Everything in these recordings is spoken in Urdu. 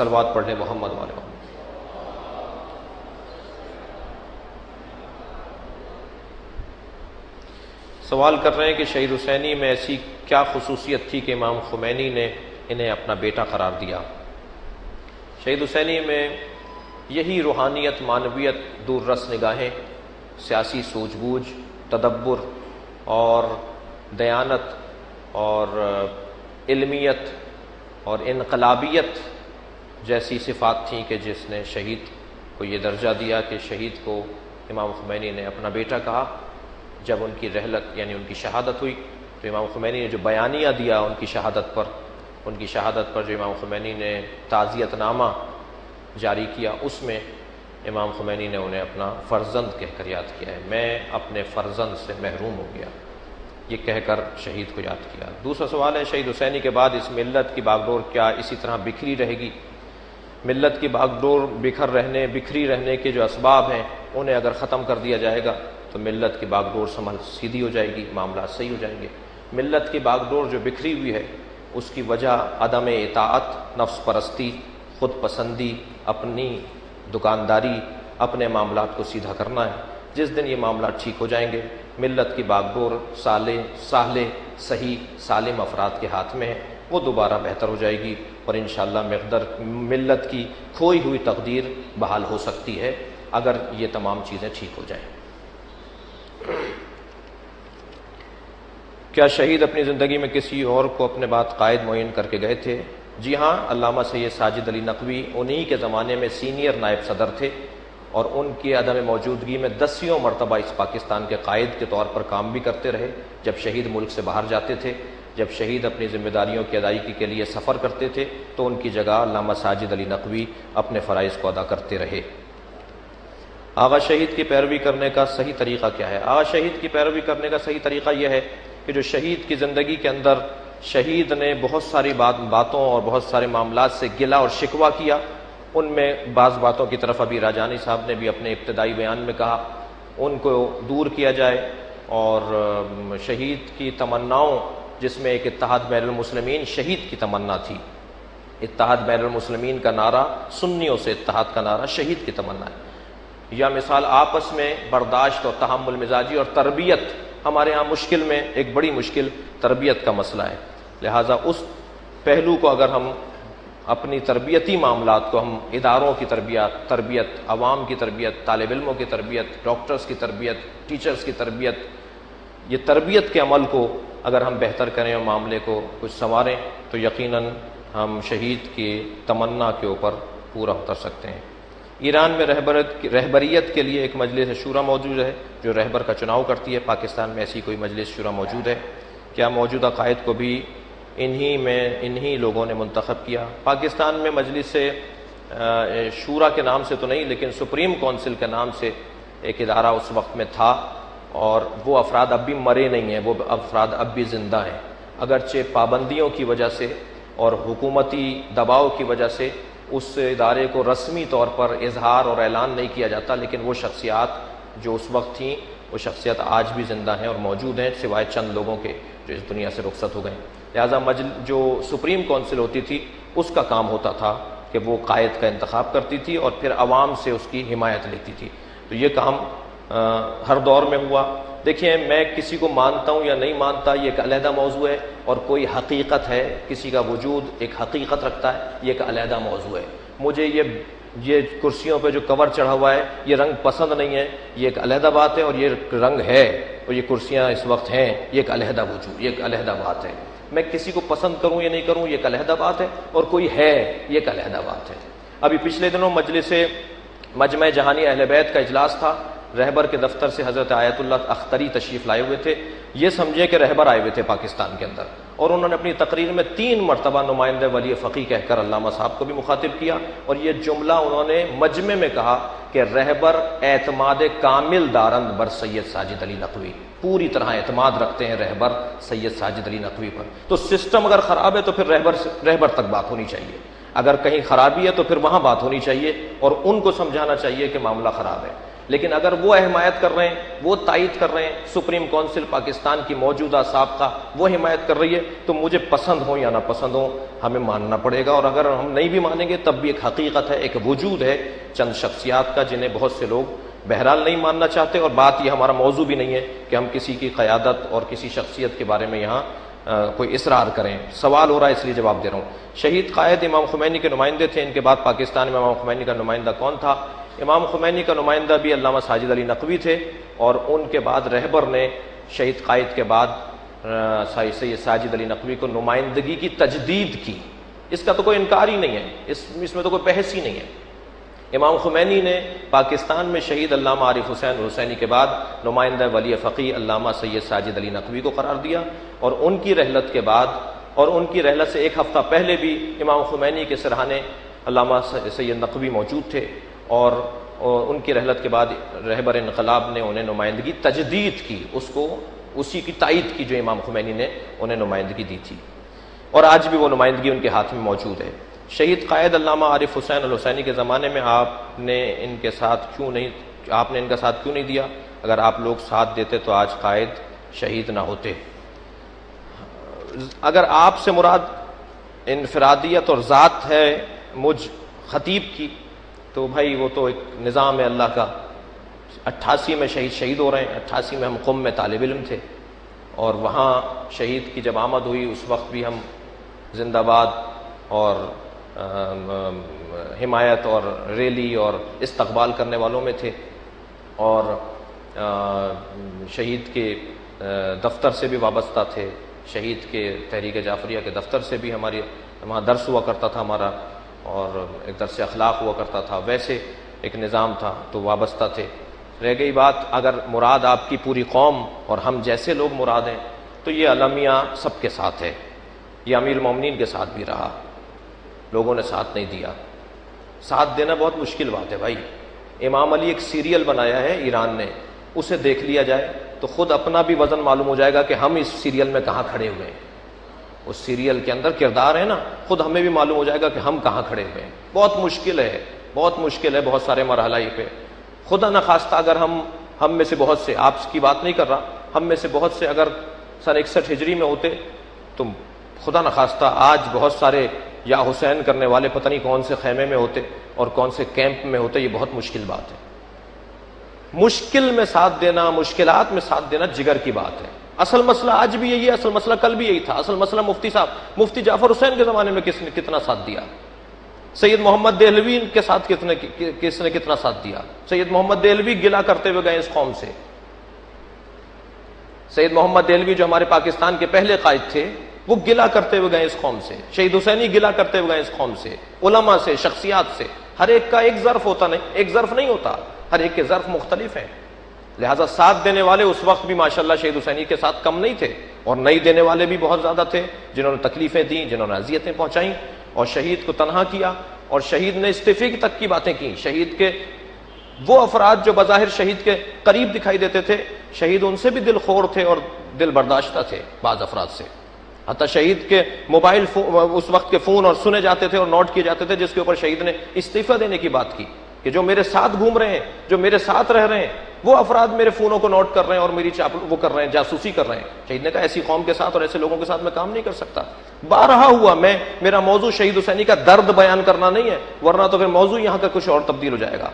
صلوات پڑھ لیں محمد والے محمد۔ سوال کر رہے ہیں کہ شہید حسینی میں ایسی کیا خصوصیت تھی کہ امام خمینی نے انہیں اپنا بیٹا قرار دیا؟ شہید حسینی میں یہی روحانیت، معنویت، دور رس نگاہیں، سیاسی سوجھ بوجھ، تدبر اور دیانت اور علمیت اور انقلابیت جیسی صفات تھیں کہ جس نے شہید کو یہ درجہ دیا کہ شہید کو امام خمینی نے اپنا بیٹا کہا۔ جب ان کی رحلت یعنی ان کی شہادت ہوئی تو امام خمینی نے جو بیانیہ دیا ان کی شہادت پر جو امام خمینی نے تعزیت نامہ جاری کیا، اس میں امام خمینی نے انہیں اپنا فرزند کہہ کر یاد کیا ہے۔ میں اپنے فرزند سے محروم ہو گیا، یہ کہہ کر شہید کو یاد کیا۔ دوسرا سوال ہے، شہید حسینی کے بعد اس ملت کی باغ ڈور کیا اسی طرح بکھری رہے گی؟ ملت کی باغ ڈور بکھری رہنے کے جو اسباب ہیں انہیں اگر ختم کر دیا جائے گا تو ملت کی باغ ڈور سیدھی ہو جائے گی، معاملات صحیح ہو جائیں گے۔ ملت کی باغ ڈور جو بکھری ہوئی ہے اس کی وجہ عدم اطاعت، نفس پرستی، خود پسندی، اپنی دکانداری، اپنے معاملات کو سیدھا کرنا ہے۔ جس دن یہ معاملات ٹھیک ہو جائیں گے، ملت کی باغ ڈور صالح صحیح سالم افراد کے ہاتھ میں ہے، وہ دوبارہ بہتر ہو جائے گی اور انشاءاللہ ملت کی کھوئی ہوئی تقدیر بحال ہو سکتی ہے اگر یہ تمام چیزیں ٹھیک ہو جائیں۔ کیا شہید اپنی زندگی میں کسی اور کو اپنے بعد قائد معین کر کے گئے تھے؟ جی ہاں، علامہ سید ساجد علی نقوی انہی کے زمانے میں سینئر نائب صدر تھے اور ان کی عدم موجودگی میں 10 مرتبہ اس پاکستان کے قائد کے طور پر کام بھی کرتے رہے۔ جب شہید ملک سے باہر جاتے تھے، جب شہید اپنی ذمہ داریوں کی ادائیگی کے لیے سفر کرتے تھے تو ان کی جگہ علامہ ساجد علی نقوی اپنے فرائض کو ادا کرتے رہے۔ آغا شہید کی پیروی کرنے کا صحیح طریقہ کیا ہے؟ آغا شہید کی پیروی کرنے کا صحیح طریقہ یہ ہے کہ جو شہید کی زندگی کے اندر شہید نے بہت ساری باتوں اور بہت سارے معاملات سے گلہ اور شکوہ کیا، ان میں بعض باتوں کی طرف ابھی راجانی صاحب نے بھی اپنے ابتدائی بیان میں کہا، ان کو دور کیا جائے اور شہید کی تمناؤں، جس میں ایک اتحاد بین المسلمین شہید کی تمنا تھی، اتحاد بین المسلمین کا نعرہ، سنیوں سے اتحاد کا نعرہ شہید کی تمنا ہے، یا مثال آپس میں برداشت اور تحمل مزاجی اور تربیت، ہمارے ہاں مشکل میں ایک بڑی مشکل تربیت کا مسئلہ ہے، لہٰذا اس پہلو کو اگر ہم اپنی تربیتی معاملات کو ہم اداروں کی تربیت، عوام کی تربیت، طالب علموں کی تربیت، ڈاکٹرز کی تربیت، ٹیچرز کی تربیت، یہ تربیت کے عمل کو اگر ہم بہتر کریں اور معاملے کو کچھ سنواریں تو یقیناً ہم شہید کی تمنا کے اوپر پورا اتر سکتے ہیں۔ ایران میں رہبریت کے لیے ایک مجلس شورا موجود ہے جو رہبر کا چناؤ کرتی ہے، پاکستان میں ایسی کوئی مجلس شورا موجود ہے؟ کیا موجودہ قائد کو بھی انہی لوگوں نے منتخب کیا؟ پاکستان میں مجلس شورا کے نام سے تو نہیں لیکن سپریم کونسل کے نام سے ایک ادارہ اس وقت میں تھا اور وہ افراد اب بھی مرے نہیں ہیں، وہ افراد اب بھی زندہ ہیں، اگرچہ پابندیوں کی وجہ سے اور حکومتی دباؤ کی وجہ سے اس ادارے کو رسمی طور پر اظہار اور اعلان نہیں کیا جاتا، لیکن وہ شخصیات جو اس وقت تھیں وہ شخصیات آج بھی زندہ ہیں اور موجود ہیں، سوائے چند لوگوں کے جو اس دنیا سے رخصت ہو گئے۔ لہٰذا جو سپریم کونسل ہوتی تھی اس کا کام ہوتا تھا کہ وہ قائد کا انتخاب کرتی تھی اور پھر عوام سے اس کی حمایت لیتی تھی، تو یہ کام ہر دور میں ہوا۔ دیکھیں، میں کسی کو مانتا ہوں یا نہیں مانتا یہ ایک علیحدہ موضوع ہے، اور کوئی حقیقت ہے، کسی کا وجود ایک حقیقت رکھتا ہے، یہ ایک علیحدہ موضوع ہے۔ مجھے یہ کرسیوں پہ جو کور چڑھا ہوا ہے یہ رنگ پسند نہیں ہے، یہ ایک علیحدہ بات ہے، اور یہ رنگ ہے اور یہ کرسیاں اس وقت ہیں، یہ ایک علیحدہ وجود، یہ ایک علیحدہ بات ہے۔ میں کسی کو پسند کروں یا نہیں کروں یہ ایک علیحدہ بات ہے، اور کوئی ہے یہ ایک علیحدہ بات ہے۔ ابھی پچھلے دنوں مجلس مجمع جہانی اہل بیت کا اجلاس تھا، رہبر کے دفتر سے حضرت آیت اللہ اختری تشریف لائے ہوئے تھے۔ یہ سمجھے کہ رہبر آئے ہوئے تھے پاکستان کے اندر، اور انہوں نے اپنی تقریر میں 3 مرتبہ نمائندہ ولی فقیہ کہہ کر علامہ صاحب کو بھی مخاطب کیا، اور یہ جملہ انہوں نے مجمع میں کہا کہ رہبر اعتماد کامل دارند بر سید ساجد علی نقوی، پوری طرح اعتماد رکھتے ہیں رہبر سید ساجد علی نقوی پر۔ تو سسٹم اگر خراب ہے تو پھر رہبر تک بات ہونی چاہیے، اگر کہیں خرابی ہے تو پھر وہاں بات ہونی چاہیے اور ان کو سمجھانا چاہیے کہ معاملہ خراب ہے۔ لیکن اگر وہ حمایت کر رہے ہیں، وہ تائید کر رہے ہیں، سپریم کونسل پاکستان کی موجودہ سابقہ وہ حمایت کر رہی ہے، تو مجھے پسند ہو یا نہ پسند ہو ہمیں ماننا پڑے گا. اور اگر ہم نہیں بھی مانیں گے تب بھی ایک حقیقت ہے، ایک وجود ہے چند شخصیات کا جنہیں بہت سے لوگ بہرحال نہیں ماننا چاہتے. اور بات یہ ہمارا موضوع بھی نہیں ہے کہ ہم کسی کی قیادت اور کسی شخصیت کے بارے میں یہاں کوئی اصرار کریں. سوال ہو رہا ہے اس لیے جواب دے رہا ہوں. شہید قائد امام خمینی کے نمائندے تھے. ان کے بعد پاکستان میں امام خمینی کا نمائندہ کون تھا؟ امام خمینی کا نمائندہ بھی علامہ ساجد علی نقوی تھے، اور ان کے بعد رہبر نے شہید قائد کے بعد سید ساجد علی نقوی کو نمائندگی کی تجدید کی. اس کا تو کوئی انکار ہی نہیں ہے، اس میں تو کوئی بحث ہی نہیں ہے. امام خمینی نے پاکستان میں شہید علامہ عارف حسین حسینی کے بعد نمائندہ ولی فقیہ علامہ سید ساجد علی نقوی کو قرار دیا، اور ان کی رحلت کے بعد اور ان کی رحلت سے ایک ہفتہ پہلے بھی امام خمینی کے سرحانے علامہ سید نقوی موجود تھے، اور ان کی رحلت کے بعد رہبر انقلاب نے انہیں نمائندگی تجدید کی، اسی کی تائید کی جو امام خمینی نے انہیں نمائندگی دی تھی، اور آج بھی وہ نمائندگی ان کے ہاتھ میں موجود ہے. شہید قائد علامہ عارف حسین الحسینی کے زمانے میں آپ نے ان کا ساتھ کیوں نہیں دیا؟ اگر آپ لوگ ساتھ دیتے تو آج قائد شہید نہ ہوتے. اگر آپ سے مراد انفرادیت اور ذات ہے مجھ خطیب کی، تو بھائی وہ تو ایک نظام ہے اللہ کا. 88 میں شہید ہو رہے ہیں. 88 میں ہم قم میں طالب علم تھے، اور وہاں شہید کی جب آمد ہوئی اس وقت بھی ہم زندہ باد اور حمایت اور ریلی اور استقبال کرنے والوں میں تھے، اور شہید کے دفتر سے بھی وابستہ تھے. شہید کے تحریک جعفریہ کے دفتر سے بھی وہاں درس ہوا کرتا تھا ہمارا، اور ایک درس اخلاق ہوا کرتا تھا. ویسے ایک نظام تھا تو وابستہ تھے. رہ گئی بات اگر مراد آپ کی پوری قوم اور ہم جیسے لوگ مراد ہیں، تو یہ المیہ سب کے ساتھ ہے. یہ امیر المومنین کے ساتھ بھی رہا، لوگوں نے ساتھ نہیں دیا. ساتھ دینا بہت مشکل بات ہے بھائی. امام علی ایک سیریل بنایا ہے ایران نے، اسے دیکھ لیا جائے تو خود اپنا بھی وزن معلوم ہو جائے گا کہ ہم اس سیریل میں کہاں کھڑے ہوئے ہیں. اس سیریل کے اندر کردار ہے نا، خود ہمیں بھی معلوم ہو جائے گا کہ ہم کہاں کھڑے ہوئے ہیں. بہت مشکل ہے بہت سارے مرحلہ پہ. خدا نخواستہ اگر ہم میں سے بہت سے، آپ کی بات نہیں کر رہا، ہم میں سے بہت سے اگر سن 61 ہجری میں ہوتے تو خدا نخواستہ آج بہت سارے یا حسین کرنے والے پتہ نہیں کون سے خیمے میں ہوتے اور کون سے کیمپ میں ہوتے. یہ بہت مشکل بات ہے. مشکل میں ساتھ دینا، مشکلات میں ساتھ دینا جگر کی بات ہے. اصل مسئلہ آج بھی یہی ہے، اصل مسئلہ کل بھی یہی تھا. اصل مسئلہ مفتی جعفر حسین کے زمانے میں کس نے کتنا ساتھ دیا؟ سید محمد دہلوی کے ساتھ کس نے کتنا ساتھ دیا؟ سید محمد دہلوی گلہ کرتے ہوئے گئے اس قوم سے. سید محمد دہلوی جو ہمارے پاکستان کے پہلے قائد تھے، وہ گلہ کرتے ہوئے گئے اس قوم سے. شہید حسینی گلہ کرتے ہوئے گئے اس قوم سے، علماء سے، شخصیات سے. ہر ایک کا ایک ظرف ہوتا نہیں، ایک ظرف نہیں ہوتا، ہر ایک کے ظرف مختلف ہیں. لہٰذا ساتھ دینے والے اس وقت بھی ماشاءاللہ شہید حسینی کے ساتھ کم نہیں تھے، اور نہیں دینے والے بھی بہت زیادہ تھے، جنہوں نے تکلیفیں دیں، جنہوں نے اذیتیں پہنچائیں اور شہید کو تنہا کیا. اور شہید نے استعفے تک کی باتیں کی. شہید کے وہ افراد جو بظاہر شہید کے قریب دکھائی دیتے تھے، شہید ان سے بھی دل خور تھے اور دل برداشتہ تھے بعض افراد سے. حتیٰ شہید کے موبائل اس وقت کے فون اور سنے جاتے تھے اور نوٹ کیے جاتے تھے، جس کے اوپر شہید نے استعفیٰ دینے کی بات کی کہ جو میرے ساتھ گھوم رہے ہیں، جو میرے ساتھ رہ رہے ہیں، وہ افراد میرے فونوں کو نوٹ کر رہے ہیں اور میری وہ کر رہے ہیں، جاسوسی کر رہے ہیں. شہید نے کہا ایسی قوم کے ساتھ اور ایسے لوگوں کے ساتھ میں کام نہیں کر سکتا. بارہا ہوا میرا موضوع شہید حسینی کا درد بیان کرنا نہیں ہے، ورنہ تو پھر موضوع یہاں کا کچھ اور تبدیل ہو جائے گا.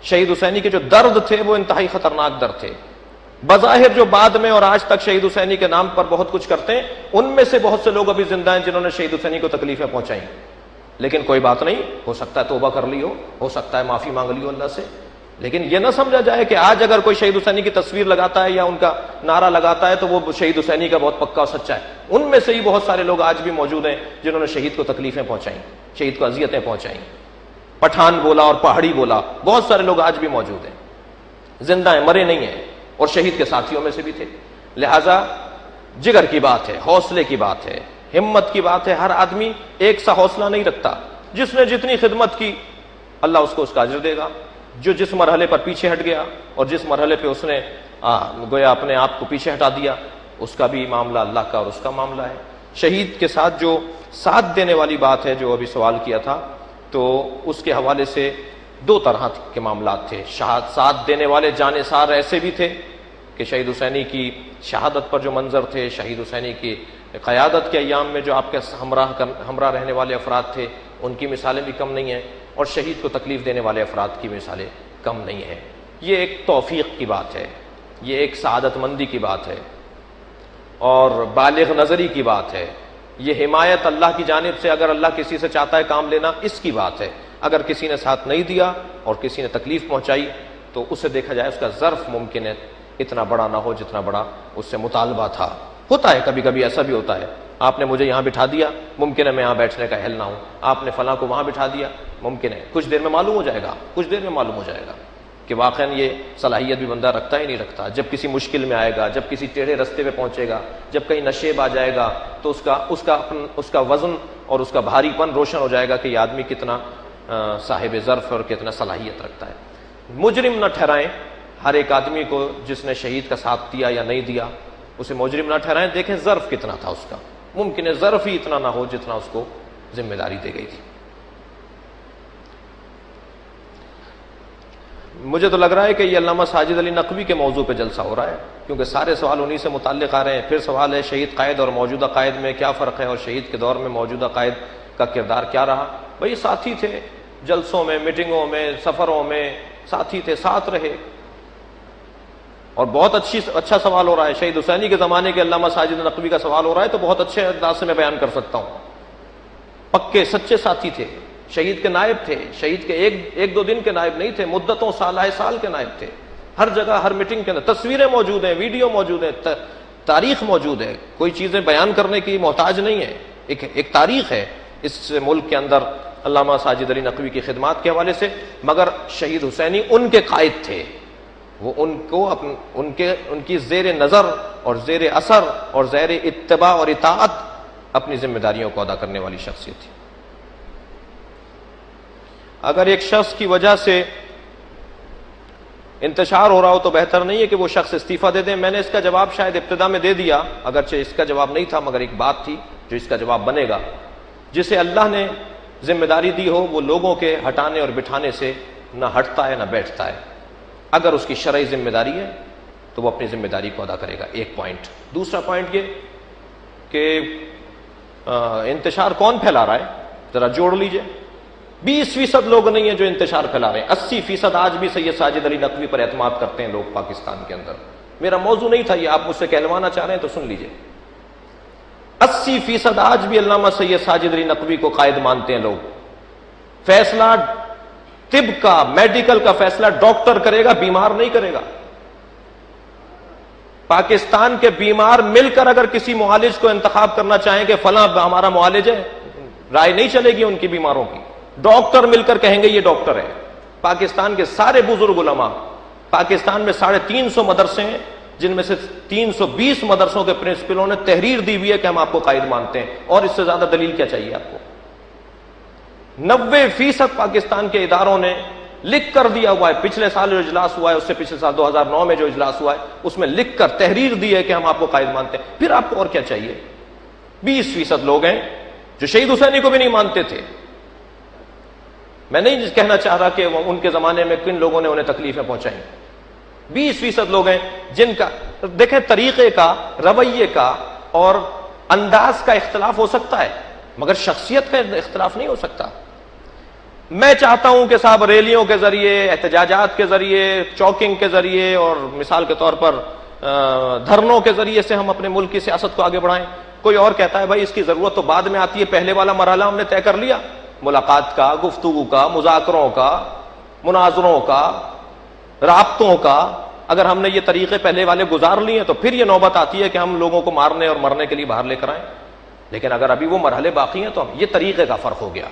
شہید حسینی کے جو درد تھے وہ انتہائی خطرناک درد تھے. بظاہر جو بعد میں اور آج تک شہید حسینی کے نام پر بہت کچھ کرتے ہیں، ان میں سے بہت سے لوگ ابھی زندہ ہیں جنہوں نے شہید حسینی کو تکلیفیں پہنچائیں. لیکن کوئی بات نہیں، ہو سکتا ہے توبہ کر لی ہو سکتا ہے معافی مانگ لی ہو اللہ سے. لیکن یہ نہ سمجھا جائے کہ آج اگر کوئی شہید حسینی کی تصویر لگاتا ہے یا ان کا نعرہ لگاتا ہے تو وہ شہید حسینی کا بہت پکا اور سچا ہے. ان میں سے ہی بہت سارے لوگ آج بھی موجود ہیں جنہوں نے شہید کو تکلیفیں پہنچائیں، شہید کو اذیتیں پہنچائیں. پٹھان بولا اور پہاڑی بولا، بہت سارے لوگ آج بھی موجود ہیں، زندہ ہیں، مرے نہیں ہیں، اور شہید کے ساتھیوں میں سے بھی تھے. لہذا جگر کی بات ہے، حوصلے کی بات ہے، ہمت کی بات ہے. ہر آدمی ایک سا حوصلہ نہیں رکھتا. جس نے جتنی خدمت کی اللہ اس کو اس کا اجر دے گا. جو جس مرحلے پر پیچھے ہٹ گیا اور جس مرحلے پہ اس نے گویا اپنے آپ کو پیچھے ہٹا دیا، اس کا بھی معاملہ اللہ کا اور اس کا معاملہ ہے. شہید کے ساتھ جو ساتھ دینے والی بات ہے جو ابھی سوال کیا تھا، تو اس کے حوالے سے دو طرح کے معاملات تھے. ساتھ دینے والے جانثار ایسے بھی تھے کہ شہید حسینی کی شہادت پر جو منظر تھے، شہید حسینی کی قیادت کے ایام میں جو آپ کے ہمراہ رہنے والے افراد تھے، ان کی مثالیں بھی کم نہیں ہیں، اور شہید کو تکلیف دینے والے افراد کی مثالیں کم نہیں ہیں. یہ ایک توفیق کی بات ہے، یہ ایک سعادت مندی کی بات ہے، اور بالغ نظری کی بات ہے. یہ حمایت اللہ کی جانب سے، اگر اللہ کسی سے چاہتا ہے کام لینا، اس کی بات ہے. اگر کسی نے ساتھ نہیں دیا اور کسی نے تکلیف پہنچائی تو اسے دیکھا جائے اس کا ظرف ممکن ہے اتنا بڑا نہ ہو جتنا بڑا اس سے مطالبہ تھا. ہوتا ہے کبھی کبھی ایسا بھی ہوتا ہے، آپ نے مجھے یہاں بٹھا دیا، ممکن ہے میں یہاں بیٹھنے کا اہل نہ ہوں، آپ نے فلاں کو وہاں بٹھا دیا، ممکن ہے کچھ دیر میں معلوم ہو جائے گا، کچھ دیر میں معلوم ہو جائے گا کہ واقعاً یہ صلاحیت بھی بندہ رکھتا ہی نہیں رکھتا. جب کسی مشکل میں آئے گا، جب کسی ٹیڑھے رستے پہ پہنچے گا، جب کہیں نشیب آ جائے گا، تو اس کا وزن اور اس کا بھاری پن روشن ہو جائے گا کہ یہ آدمی کتنا صاحب ظرف اور کتنا صلاحیت رکھتا ہے. مجرم نہ ٹھہرائیں ہر ایک آدمی کو جس نے شہید کا ساتھ دیا یا نہیں دیا، اسے مجرم نہ ٹھہرائیں. دیکھیں ظرف کتنا تھا اس کا، ممکن ہے ظرف ہی اتنا نہ ہو جتنا اس کو ذمہ داری دی گئی تھی. مجھے تو لگ رہا ہے کہ یہ علامہ ساجد علی نقوی کے موضوع پہ جلسہ ہو رہا ہے، کیونکہ سارے سوال انہی سے متعلق آ رہے ہیں. پھر سوال ہے شہید قائد اور موجودہ قائد میں کیا فرق ہے، اور شہید کے دور میں موجودہ قائد کا کردار کیا رہا. بھئی ساتھی تھے، جلسوں میں، میٹنگوں میں، سفروں میں ساتھی تھے، ساتھ رہے. اور بہت اچھا سوال ہو رہا ہے. شہید حسینی کے زمانے کے علامہ ساجد نقوی کا سوال ہو رہا ہے تو بہت اچھے انداز سے میں بیان کر سکتا ہوں. پکے سچے ساتھی تھے، شہید کے نائب تھے، شہید کے ایک دو دن کے نائب نہیں تھے، مدتوں سال کے نائب تھے. ہر جگہ ہر میٹنگ کے اندر تصویریں موجود ہیں، ویڈیو موجود ہے، تاریخ موجود ہے. کوئی چیزیں بیان کرنے کی محتاج نہیں ہے، ایک تاریخ ہے اس ملک کے اندر علامہ ساجد علی نقوی کی خدمات کے حوالے سے. مگر شہید حسینی ان کے قائد تھے، وہ ان کی زیر نظر اور زیر اثر اور زیر اتباع اور اطاعت اپنی ذمہ داریوں کو ادا کرنے والی شخصیت تھی. اگر ایک شخص کی وجہ سے انتشار ہو رہا ہو تو بہتر نہیں ہے کہ وہ شخص استعفیٰ دے دیں. میں نے اس کا جواب شاید ابتدا میں دے دیا، اگرچہ اس کا جواب نہیں تھا، مگر ایک بات تھی جو اس کا جواب بنے گا. جسے اللہ نے ذمہ داری دی ہو وہ لوگوں کے ہٹانے اور بٹھانے سے نہ ہٹتا ہے نہ بیٹھتا ہے. اگر اس کی شرعی ذمہ داری ہے تو وہ اپنی ذمہ داری کو ادا کرے گا. ایک پوائنٹ. دوسرا پوائنٹ یہ کہ انتشار کون پھیلا رہا ہے، ذرا جوڑ لیجئے. 20% لوگ نہیں ہیں جو انتشار پھیلا رہے ہیں، 80% آج بھی سید ساجد علی نقوی پر اعتماد کرتے ہیں لوگ پاکستان کے اندر. میرا موضوع نہیں تھا یہ، آپ مجھ سے کہلوانا چاہ رہے ہیں تو سن لیجئے. 80% آج بھی علامہ سید ساجد علی نقوی کو قائد مانتے ہیں لوگ. فیصلہ طب کا، میڈیکل کا فیصلہ ڈاکٹر کرے گا، بیمار نہیں کرے گا. پاکستان کے بیمار مل کر اگر کسی معالج کو انتخاب کرنا چاہیں کہ فلاں ہمارا معالج ہے، رائے نہیں چلے گی ان کی بیماروں کی. ڈاکٹر مل کر کہیں گے یہ ڈاکٹر ہے. پاکستان کے سارے بزرگ علماء، پاکستان میں 350 مدرسے ہیں جن میں سے 320 مدرسوں کے پرنسپلوں نے تحریر دی ہوئی ہے کہ ہم آپ کو قائد مانتے ہیں. اور اس سے زیادہ دلیل کیا چاہیے آپ کو؟ 90% پاکستان کے اداروں نے لکھ کر دیا ہوا ہے. پچھلے سال جو اجلاس ہوا ہے، اس سے پچھلے سال 2009 میں جو اجلاس ہوا ہے، اس میں لکھ کر تحریر دی ہے کہ ہم آپ کو قائد مانتے ہیں. پھر آپ کو اور کیا چاہیے؟ 20% لوگ ہیں جو شہید حسینی کو بھی نہیں مانتے تھے. میں نہیں کہنا چاہ رہا کہ ان کے زمانے میں کن لوگوں نے انہیں تکلیفیں پہنچائیں. 20% لوگ ہیں جن کا، دیکھیں، طریقے کا، رویے کا اور انداز کا اختلاف ہو سکتا ہے مگر شخصیت کا اختلاف نہیں ہو سکتا. میں چاہتا ہوں کہ صاحب ریلیوں کے ذریعے، احتجاجات کے ذریعے، چوکنگ کے ذریعے اور مثال کے طور پر دھرنوں کے ذریعے سے ہم اپنے ملک کی سیاست کو آگے بڑھائیں. کوئی اور کہتا ہے بھائی اس کی ضرورت تو بعد میں آتی ہے، پہلے والا مرحلہ ہم نے طے کر لیا، ملاقات کا، گفتگو کا، مذاکروں کا، مناظروں کا، رابطوں کا. اگر ہم نے یہ طریقے پہلے والے گزار لیے تو پھر یہ نوبت آتی ہے کہ ہم لوگوں کو مارنے اور مرنے کے لیے باہر لے کر آئیں. لیکن اگر ابھی وہ مرحلے باقی ہیں تو ہم، یہ طریقے کا فرق ہو گیا.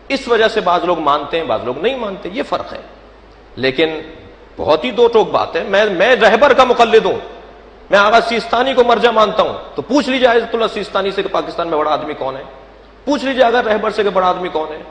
اس وجہ سے بعض لوگ مانتے ہیں، بعض لوگ نہیں مانتے، یہ فرق ہے. لیکن بہت ہی دو ٹوک بات ہے. میں رہبر کا مقلد ہوں، میں آغا سیستانی کو مرجع مانتا ہوں، تو پوچھ لیجیے عزت اللہ سیستانی سے کہ پاکستان میں بڑا آدمی کون ہے. پوچھ لیجیے اگر رہبر سے کہ بڑا آدمی کون ہے.